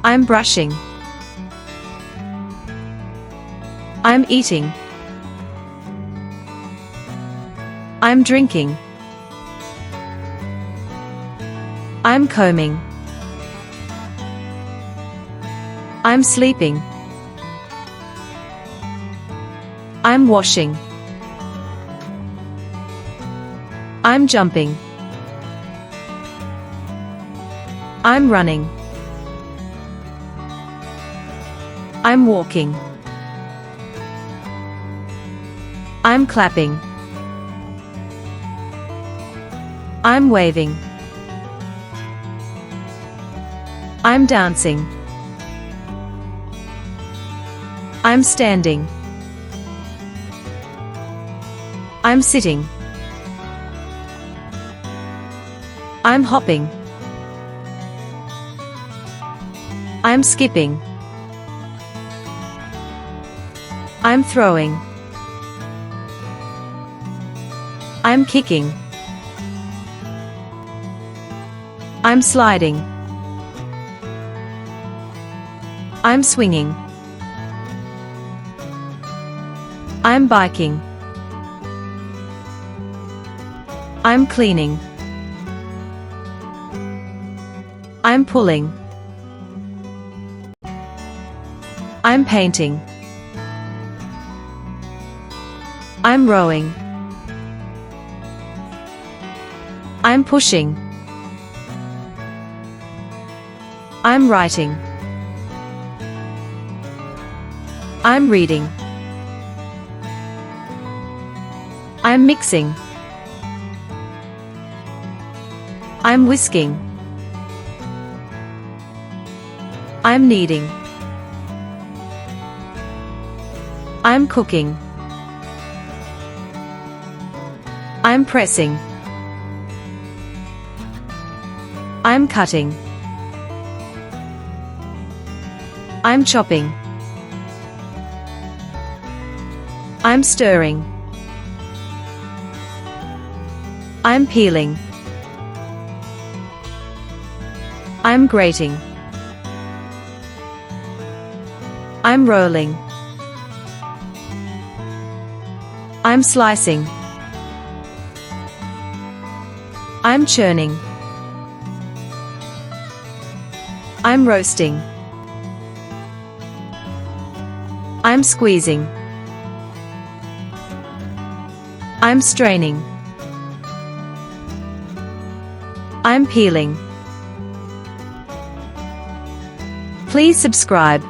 I'm brushing. I'm eating. I'm drinking. I'm combing. I'm sleeping. I'm washing. I'm jumping. I'm running. I'm walking. I'm clapping. I'm waving. I'm dancing. I'm standing. I'm sitting. I'm hopping. I'm skipping. I'm throwing. I'm kicking. I'm sliding. I'm swinging. I'm biking. I'm cleaning. I'm pulling. I'm painting. I'm rowing. I'm pushing. I'm writing. I'm reading. I'm mixing. I'm whisking. I'm kneading. I'm cooking. I'm pressing. I'm cutting. I'm chopping. I'm stirring. I'm peeling. I'm grating. I'm rolling. I'm slicing. I'm churning. I'm roasting. I'm squeezing. I'm straining. I'm peeling. Please subscribe.